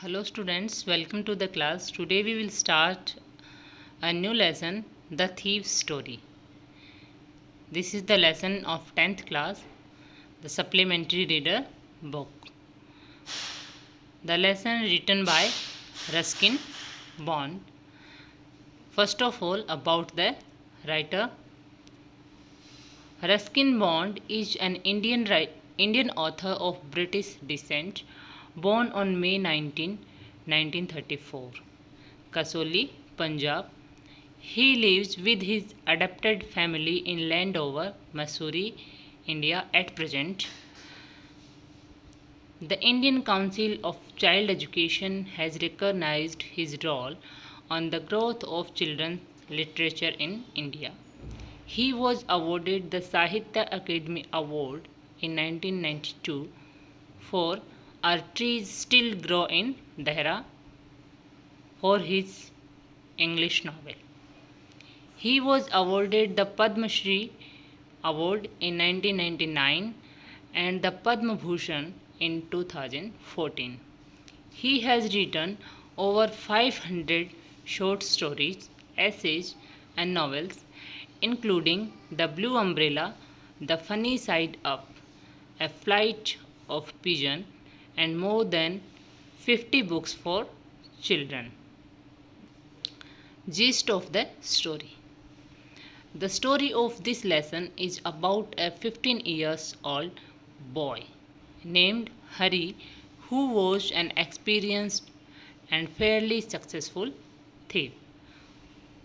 Hello students, welcome to the class. Today we will start a new lesson, The Thief's Story. This is the lesson of 10th class, the supplementary reader book. The lesson written by Ruskin Bond. First of all, about the writer. Ruskin Bond is an Indian author of British descent, born on May 19, 1934, Kasoli, Punjab. He lives with his adopted family in Landover, Missouri, India at present. The Indian Council of Child Education has recognized his role on the growth of children's literature in India. He was awarded the Sahitya Akademi Award in 1992 for Our Trees Still Grow in Dehra for his English novel. He was awarded the Padma Shri Award in 1999 and the Padma Bhushan in 2014. He has written over 500 short stories, essays, and novels, including The Blue Umbrella, The Funny Side Up, A Flight of Pigeon, and more than 50 books for children. Gist of the story. The story of this lesson is about a 15 years old boy named Hari who was an experienced and fairly successful thief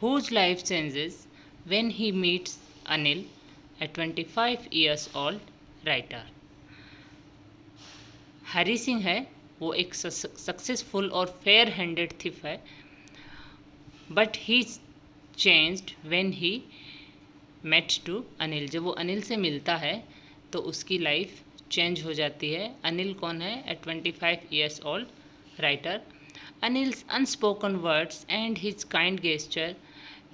whose life changes when he meets Anil, a 25 years old writer. Hari Singh है वो एक successful और fair handed thief है but he changed when he met to Anil. जब वो अनिल से मिलता है तो उसकी लाइफ चेंज हो जाती है. अनिल कौन है? ए 25 years old writer. Anil's unspoken words and his kind gesture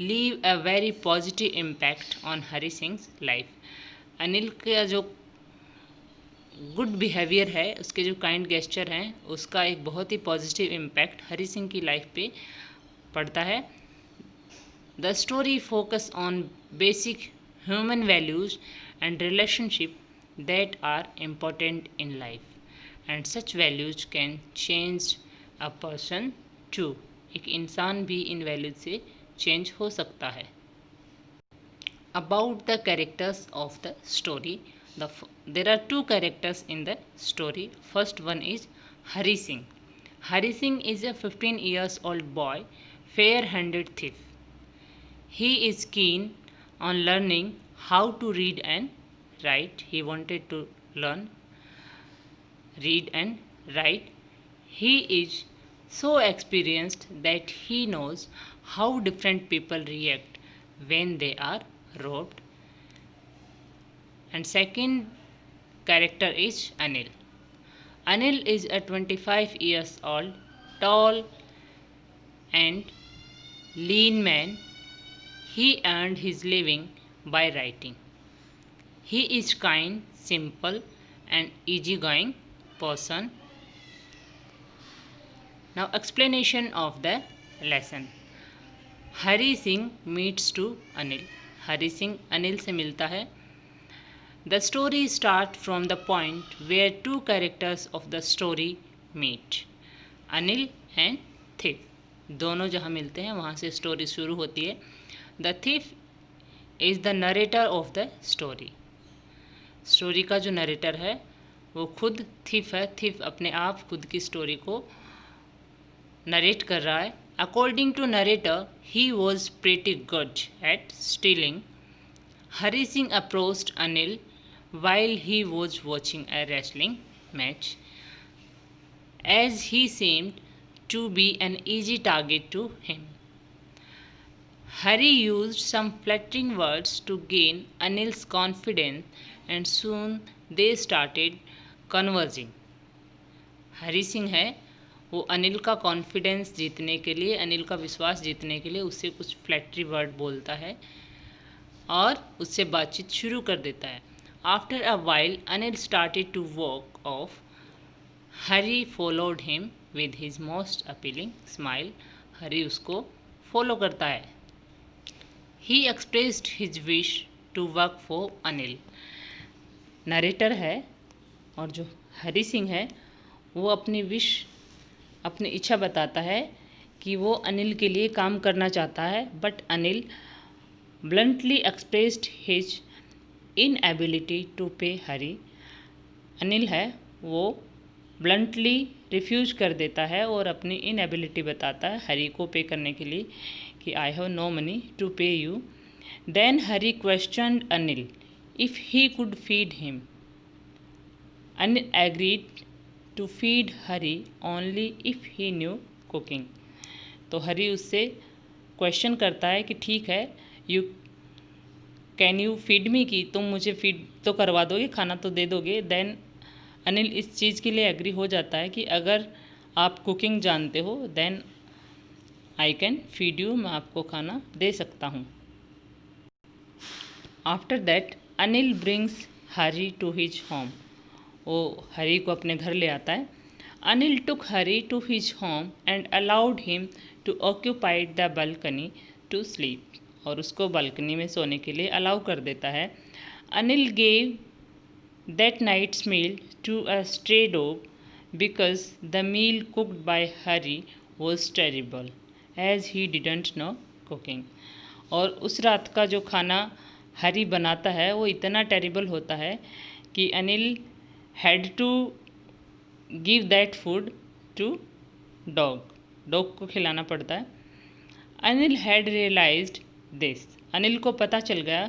leave a very positive impact on Hari sings life. Anil का जो गुड बिहेवियर है, उसके जो काइंड गेस्चर हैं, उसका एक बहुत ही पॉजिटिव इम्पैक्ट हरी सिंह की लाइफ पे पड़ता है. The story focus on basic human values and relationship that are important in life, and such values can change a person too. एक इंसान भी इन वैल्यूज से चेंज हो सकता है. About the characters of the story, there are two characters in the story. First one is Hari Singh. Hari Singh is a 15 years old boy, fair-handed thief. He is keen on learning how to read and write. He wanted to learn read and write. He is so experienced that he knows how different people react when they are robbed. And second character is Anil. Anil is a 25 years old, tall and lean man. He earned his living by writing. He is kind, simple and easygoing person. Now explanation of the lesson. Hari Singh meets to Anil. Hari Singh Anil से मिलता है. The story starts from the point where two characters of the story meet. Anil and thief. दोनों जहाँ मिलते हैं वहाँ से story शुरू होती है. The thief is the narrator of the story. Story का जो नरेटर है वो खुद थिफ है. थिफ अपने आप खुद की स्टोरी को नरेट कर रहा है. According to narrator he was pretty good at stealing. Hari Singh approached Anil while he was watching a wrestling match, as he seemed to be an easy target to him. Hari used some flattering words to gain Anil's confidence and soon they started conversing. Hari Singh है वो अनिल का confidence जीतने के लिए, अनिल का विश्वास जीतने के लिए उससे कुछ फ्लैटरी वर्ड बोलता है और उससे बातचीत शुरू कर देता है. After a while Anil started to walk off. Hari followed him with his most appealing smile. Hari उसको फॉलो करता है। He expressed his wish to work for Anil. Narrator है और जो हरी सिंह है वो अपनी विश, अपनी इच्छा बताता है कि वो अनिल के लिए काम करना चाहता है, but Anil bluntly expressed his inability to pay Hari. Anil है वो ब्लंटली रिफ्यूज कर देता है और अपनी इनएबिलिटी बताता है हरी को पे करने के लिए कि I have no money to pay you. Then Hari questioned Anil if he could feed him. Anil agreed to feed Hari only if he knew cooking. तो हरी उससे क्वेश्चन करता है कि ठीक है, कैन यू फीड मी, की तुम मुझे फीड तो करवा दोगे, खाना तो दे दोगे। देन अनिल इस चीज़ के लिए एग्री हो जाता है कि अगर आप कुकिंग जानते हो then I can feed you, मैं आपको खाना दे सकता हूँ। After that Anil brings Hari to his home. वो हरी को अपने घर ले आता है। Anil took Hari to his home and allowed him to occupied the balcony to sleep. और उसको बालकनी में सोने के लिए अलाउ कर देता है। Anil gave that night's meal to a stray dog because the meal cooked by Hari was terrible as he didn't know cooking। और उस रात का जो खाना हरी बनाता है वो इतना टेरिबल होता है कि Anil had to give that food to dog को खिलाना पड़ता है। Anil had realised this. Anil को पता चल गया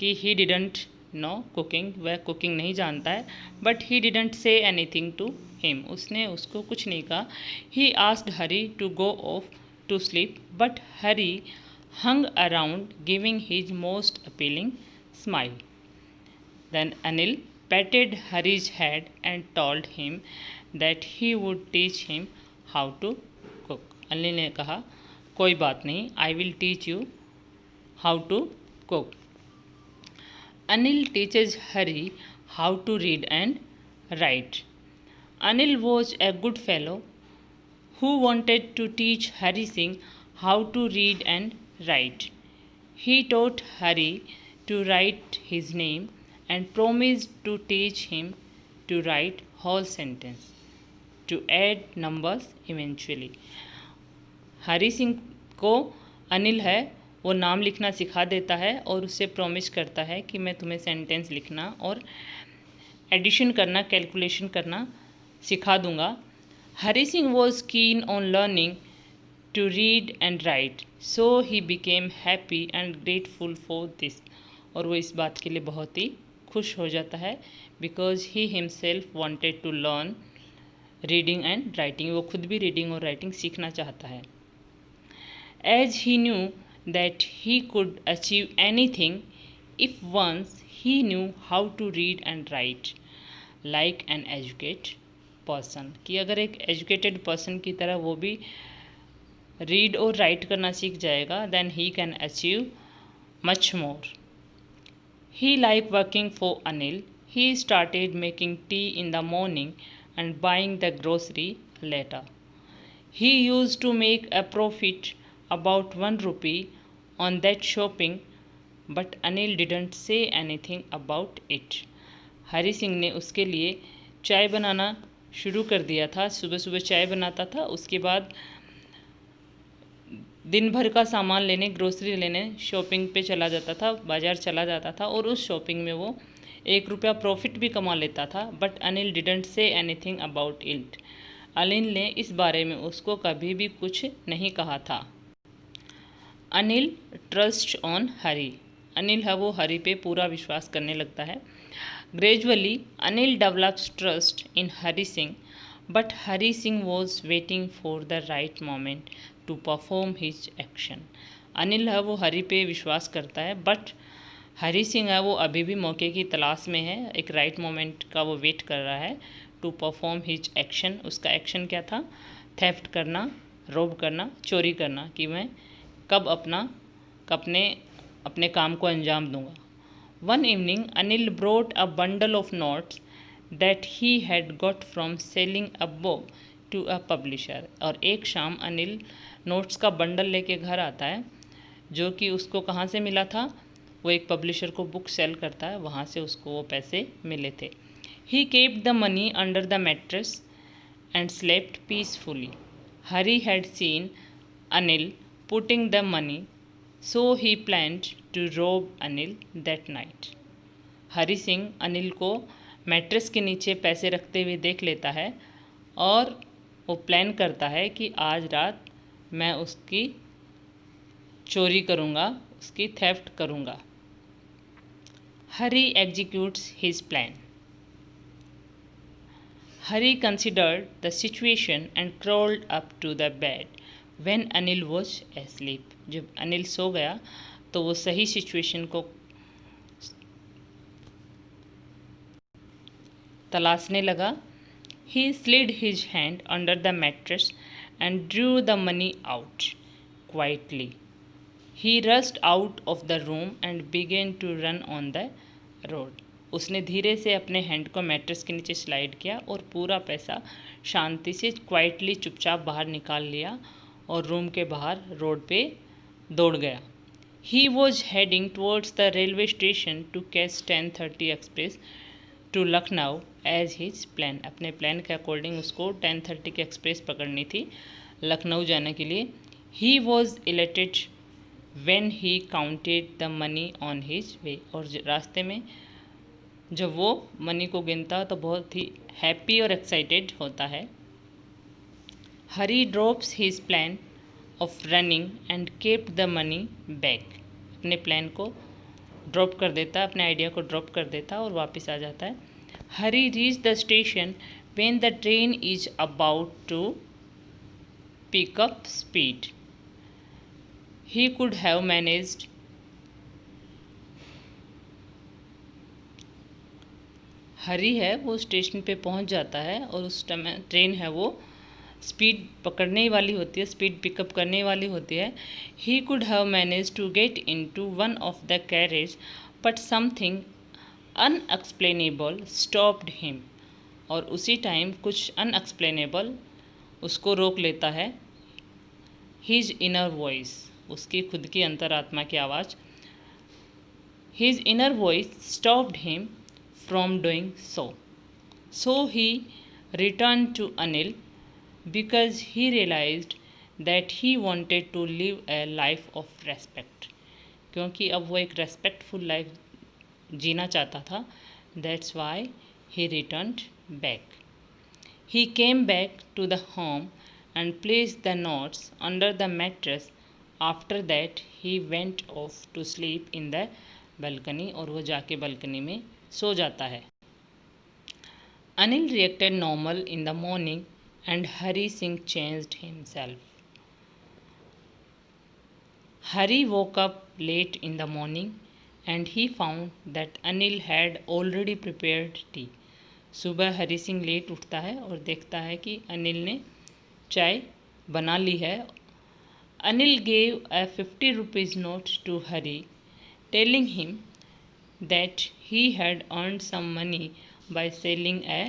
कि ही डिडंट नो कुकिंग, वह कुकिंग नहीं जानता है। But he didn't say anything to him, उसने उसको कुछ नहीं कहा। He asked Hari to go off to sleep but Hari hung around giving his most appealing smile. Then Anil patted Hari's head and told him that he would teach him how to cook. Anil ने कहा कोई बात नहीं, I will teach you how to cook. Anil teaches Hari how to read and write. Anil was a good fellow who wanted to teach Hari Singh how to read and write. He taught Hari to write his name and promised to teach him to write whole sentence, to add numbers eventually. Hari Singh को अनिल है वो नाम लिखना सिखा देता है और उससे प्रॉमिस करता है कि मैं तुम्हें सेंटेंस लिखना और एडिशन करना, कैलकुलेशन करना सिखा दूंगा। Hari Singh was keen on learning to read and write, so he became happy and grateful for this. और वो इस बात के लिए बहुत ही खुश हो जाता है because he himself wanted to learn reading and writing. वो खुद भी रीडिंग और राइटिंग सीखना चाहता है। As he knew that he could achieve anything if once he knew how to read and write like an educated person, कि अगर एक एजुकेटेड पर्सन की तरह वो भी रीड और राइट करना सीख जाएगा then he can achieve much more. He liked working for Anil. He started making tea in the morning and buying the grocery later. He used to make a profit about 1 rupee on that shopping, but Anil didn't say anything about it. Hari Singh ने उसके लिए चाय बनाना शुरू कर दिया था। सुबह सुबह चाय बनाता था, उसके बाद दिन भर का सामान लेने, ग्रोसरी लेने शॉपिंग पे चला जाता था, बाज़ार चला जाता था और उस शॉपिंग में वो 1 रुपया प्रॉफिट भी कमा लेता था। But Anil didn't say anything about it. Anil ने इस बारे में उसको कभी भी कुछ नहीं कहा था। Anil trust on Hari. अनिल है वो हरी पे पूरा विश्वास करने लगता है। Gradually Anil develops trust in Hari Singh, but Hari Singh was waiting for the right moment to perform his action. Anil है वो हरी पे विश्वास करता है, बट हरी सिंह है वो अभी भी मौके की तलाश में है, एक राइट मोमेंट का वो वेट कर रहा है टू परफॉर्म हिज एक्शन। उसका एक्शन क्या था? थेफ्ट करना, रोब करना, चोरी करना, कि मैं कब अपने काम को अंजाम दूंगा। One evening Anil brought a bundle of notes that he had got from selling a book to a publisher. और एक शाम अनिल नोट्स का बंडल लेके घर आता है, जो कि उसको कहाँ से मिला था, वो एक पब्लिशर को बुक सेल करता है, वहाँ से उसको वो पैसे मिले थे। He kept the money under the mattress and slept peacefully. Hari had seen Anil putting the money, so he planned to rob Anil that night. Hari Singh Anil को मैट्रेस के नीचे पैसे रखते हुए देख लेता है और वो प्लान करता है कि आज रात मैं उसकी चोरी करूँगा, उसकी थेफ्ट करूँगा। Hari executes his plan. Hari considered the situation and crawled up to the bed when Anil was asleep. जब अनिल सो गया तो वो सही सिचुएशन को तलाशने लगा। He slid his hand under the mattress and drew the money out quietly. He rushed out of the room and began to run on the road. उसने धीरे से अपने हैंड को मैट्रेस के नीचे स्लाइड किया और पूरा पैसा शांति से क्वाइटली चुपचाप बाहर निकाल लिया और रूम के बाहर रोड पे दौड़ गया। He was heading towards the railway station to catch 10:30 express to Lucknow as his plan. अपने प्लान के अकॉर्डिंग उसको 10:30 की एक्सप्रेस पकड़नी थी लखनऊ जाने के लिए। He was elated when he counted the money on his way. और रास्ते में जब वो मनी को गिनता तो बहुत ही हैप्पी और एक्साइटेड होता है। Hari drops his plan of running and kept the money back. अपने प्लान को ड्रॉप कर देता है, अपने आइडिया को ड्रॉप कर देता है और वापस आ जाता है। Hari reach the station when the train is about to pick up speed. He could have managed Hari है वो स्टेशन पे पहुंच जाता है और उस टाइम ट्रेन है वो स्पीड पकड़ने वाली होती है, स्पीड पिकअप करने वाली होती है। He could have manage to get into one of the carriage but something unexplainable stopped him. और उसी टाइम कुछ अनएक्सप्लेनेबल उसको रोक लेता है। हिज इनर वॉइस, उसकी खुद की अंतरात्मा की आवाज़, his inner voice stopped him from doing so. So he returned to Anil because he realized that he wanted to live a life of respect. क्योंकि अब वो एक रेस्पेक्टफुल लाइफ जीना चाहता था। That's why he returned back. He came back to the home and placed the notes under the mattress. After that he went off to sleep in the balcony. और वो जाके balcony में सो जाता है। Anil reacted normal in the morning and Hari Singh changed himself. Hari woke up late in the morning and he found that Anil had already prepared tea. सुबह Hari Singh late उठता है और देखता है कि अनिल ने चाय बना ली है। Anil gave a 50 rupees note to Hari, telling him that he had earned some money by selling a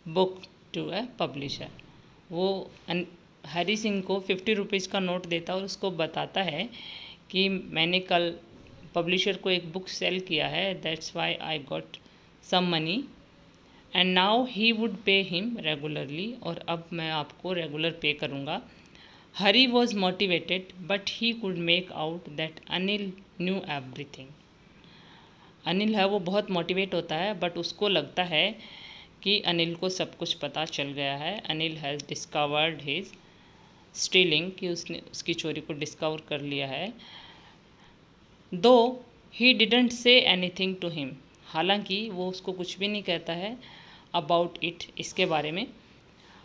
book to a publisher. वो हरी सिंह को 50 रुपीज़ का नोट देता और उसको बताता है कि मैंने कल पब्लिशर को एक बुक सेल किया है, that's why I got some money and now he would pay him regularly. और अब मैं आपको रेगुलर पे करूँगा। Hari was motivated but he could make out that Anil knew everything. Anil है वो बहुत मोटिवेट होता है बट उसको लगता है कि अनिल को सब कुछ पता चल गया है। Anil has discovered his stealing, कि उसने उसकी चोरी को डिस्कवर कर लिया है। Though he didn't say anything to him, हालांकि वो उसको कुछ भी नहीं कहता है अबाउट इट, इसके बारे में।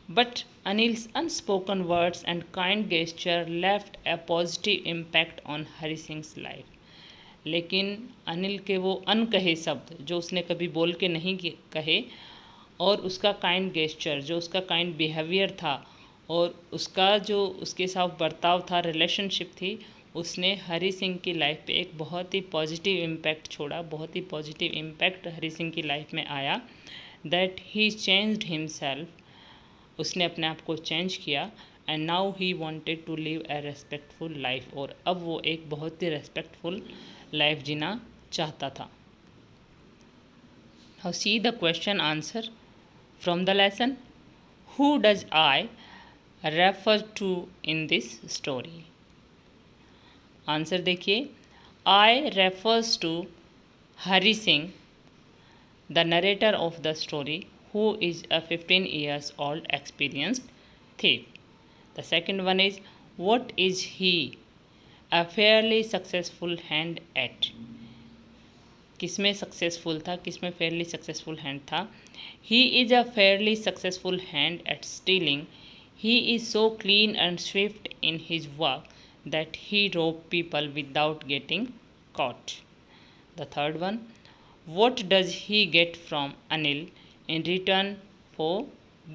But Anil's unspoken words and kind gesture left A positive impact on Hari sings life. लेकिन अनिल के वो अनकहे शब्द जो उसने कभी बोल के नहीं कहे, और उसका काइंड गेस्चर, जो उसका काइंड बिहेवियर था, और उसका जो उसके साथ बर्ताव था, रिलेशनशिप थी, उसने हरी सिंह की लाइफ पे एक बहुत ही पॉजिटिव इम्पैक्ट छोड़ा। बहुत ही पॉजिटिव इम्पैक्ट हरी सिंह की लाइफ में आया। दैट ही चेंज्ड हिमसेल्फ उसने अपने आप को चेंज किया and now he wanted to live a respectful life, और अब वो एक बहुत ही रेस्पेक्टफुल लाइफ जीना चाहता था। Now see the question answer from the lesson. Who does I refer to in this story? Answer देखिए, I refers to Hari Singh, the narrator of the story, who is a 15 years old experienced thief. The second one is, what is he a fairly successful hand at? किसमें successful था, किसमें Fairlie successful hand था? He is a fairly successful hand eight stealing, he is so clean and Swift in his work that he robbed people without getting caught. The third one, what does he get from Anil in return for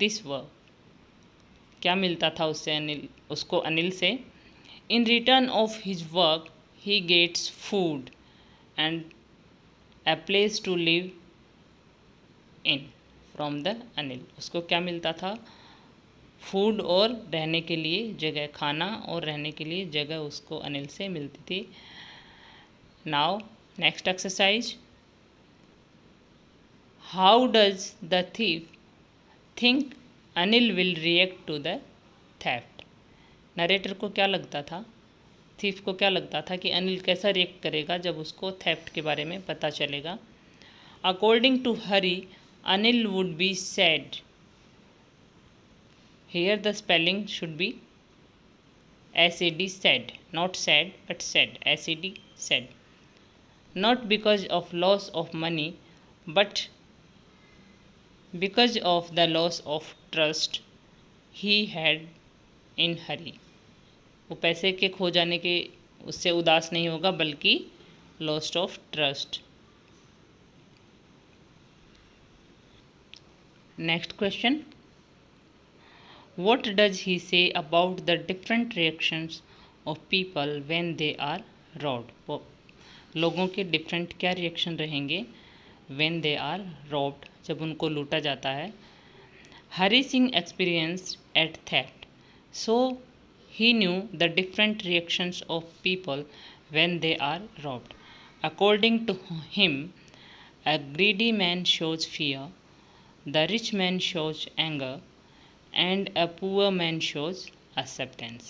this work? क्या मिलता था उसको अनिल से? In return of his work he gets food and a place to live in from the Anil. उसको क्या मिलता था? Food और रहने के लिए जगह, खाना और रहने के लिए जगह उसको अनिल से मिलती थी। Now next exercise, how does the thief think Anil will react to the theft? Narrator को क्या लगता था, थीफ को क्या लगता था कि अनिल कैसा रिएक्ट करेगा जब उसको थेफ्ट के बारे में पता चलेगा? According to Hari, Anil would be sad. Here the spelling should be SAD, said, not sad but said, SAD, said. Not because of loss of money but because of the loss of trust he had in Hari. वो पैसे के खो जाने के उससे उदास नहीं होगा बल्कि lost of trust. Next question, what does he say about the different reactions of people when they are robbed? वो लोगों के डिफरेंट क्या रिएक्शन रहेंगे when they are robbed, जब उनको लूटा जाता है? Hari Singh experienced at theft, so he knew the different reactions of people when they are robbed. According to him, a greedy man shows fear, the rich man shows anger, and a poor man shows acceptance.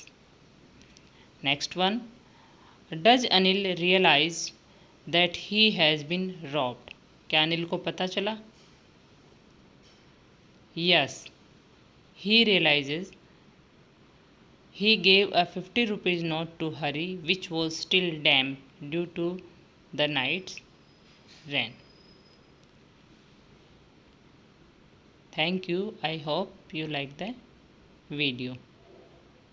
Next one, does Anil realize that he has been robbed? क्या अनिल को पता चला? Yes, he realizes. He gave a 50 rupees note to Hari which was still damp due to the night's rain. Thank you. I hope you like the video.